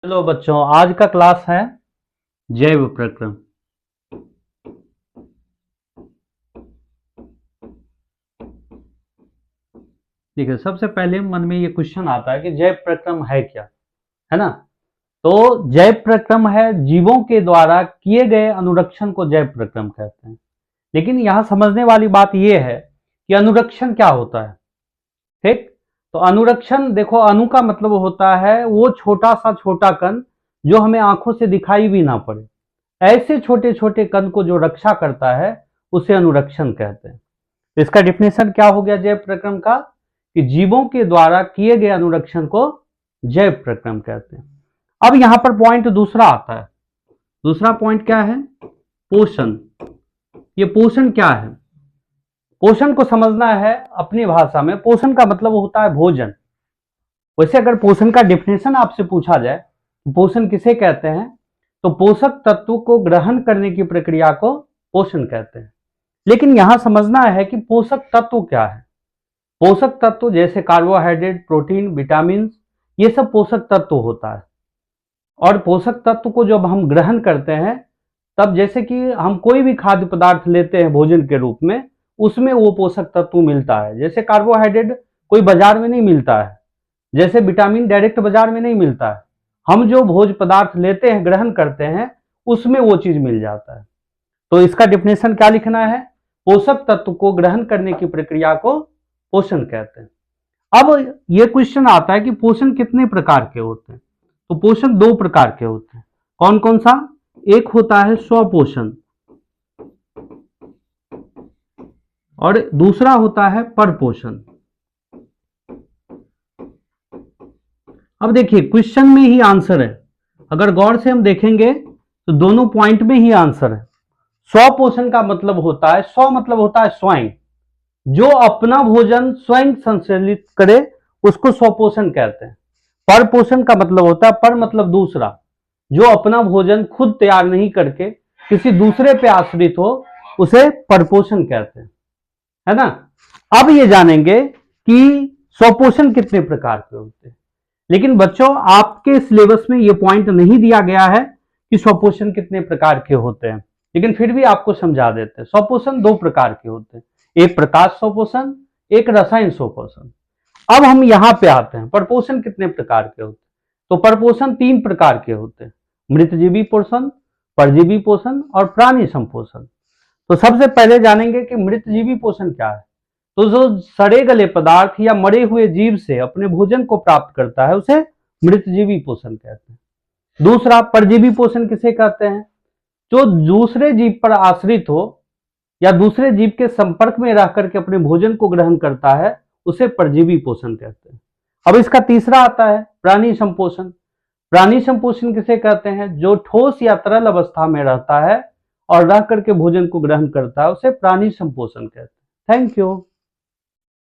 Hello बच्चों, आज का क्लास है जैव प्रक्रम। देखिए, सबसे पहले मन में ये क्वेश्चन आता है कि जैव प्रक्रम है क्या, है ना। तो जैव प्रक्रम है जीवों के द्वारा किए गए अनुरक्षण को जैव प्रक्रम कहते हैं। लेकिन यहां समझने वाली बात यह है कि अनुरक्षण क्या होता है। ठीक, तो अनुरक्षण देखो, अणु का मतलब होता है वो छोटा सा छोटा कण जो हमें आंखों से दिखाई भी ना पड़े। ऐसे छोटे छोटे कण को जो रक्षा करता है उसे अनुरक्षण कहते हैं। इसका डिफिनेशन क्या हो गया जैव प्रक्रम का, कि जीवों के द्वारा किए गए अनुरक्षण को जैव प्रक्रम कहते हैं। अब यहां पर पॉइंट दूसरा आता है। दूसरा पॉइंट क्या है? पोषण। ये पोषण क्या है? पोषण को समझना है अपनी भाषा में। पोषण का मतलब होता है भोजन। वैसे अगर पोषण का डिफिनेशन आपसे पूछा जाए तो पोषण किसे कहते हैं, तो पोषक तत्व को ग्रहण करने की प्रक्रिया को पोषण कहते हैं। लेकिन यहां समझना है कि पोषक तत्व क्या है। पोषक तत्व जैसे कार्बोहाइड्रेट, प्रोटीन, विटामिन, ये सब पोषक तत्व होता है। और पोषक तत्व को जब हम ग्रहण करते हैं तब जैसे कि हम कोई भी खाद्य पदार्थ लेते हैं भोजन के रूप में, उसमें वो पोषक तत्व मिलता है। जैसे कार्बोहाइड्रेट कोई बाजार में नहीं मिलता है, जैसे विटामिन डायरेक्ट बाजार में नहीं मिलता है। हम जो भोज्य पदार्थ लेते हैं, ग्रहण करते हैं, उसमें वो चीज मिल जाता है। तो इसका डिफिनेशन क्या लिखना है? पोषक तत्व को ग्रहण करने की प्रक्रिया को पोषण कहते हैं। अब ये क्वेश्चन आता है कि पोषण कितने प्रकार के होते हैं। तो पोषण दो प्रकार के होते हैं। कौन कौन सा? एक होता है स्वपोषण और दूसरा होता है परपोषण। अब देखिए, क्वेश्चन में ही आंसर है। अगर गौर से हम देखेंगे तो दोनों पॉइंट में ही आंसर है। स्वपोषण का मतलब होता है, स्व मतलब होता है स्वयं, जो अपना भोजन स्वयं संचालित करे उसको स्वपोषण कहते हैं। परपोषण का मतलब होता है, पर मतलब दूसरा, जो अपना भोजन खुद तैयार नहीं करके किसी दूसरे पे आश्रित हो, उसे परपोषण कहते हैं, है ना। अब ये जानेंगे कि स्वपोषण कितने प्रकार के होते हैं। लेकिन बच्चों, आपके सिलेबस में ये पॉइंट नहीं दिया गया है कि स्वपोषण कितने प्रकार के होते हैं, लेकिन फिर भी आपको समझा देते हैं। स्वपोषण दो प्रकार के होते हैं, एक प्रकाश स्वपोषण, एक रसायन स्वपोषण। अब हम यहां पे आते हैं, परपोषण कितने प्रकार के होते हैं। तो परपोषण तीन प्रकार के होते हैं, मृतजीवी पोषण, परजीवी पोषण और प्राणी संपोषण। तो सबसे पहले जानेंगे कि मृतजीवी पोषण क्या है। तो जो सड़े गले पदार्थ या मरे हुए जीव से अपने भोजन को प्राप्त करता है उसे मृतजीवी पोषण कहते हैं। दूसरा परजीवी पोषण किसे कहते हैं? जो दूसरे जीव पर आश्रित हो या दूसरे जीव के संपर्क में रह करके अपने भोजन को ग्रहण करता है, उसे परजीवी पोषण कहते हैं। अब इसका तीसरा आता है प्राणी संपोषण। प्राणी संपोषण किसे कहते हैं? जो ठोस या तरल अवस्था में रहता है और रह करके भोजन को ग्रहण करता है, उसे प्राणी संपोषण कहते हैं। Thank you.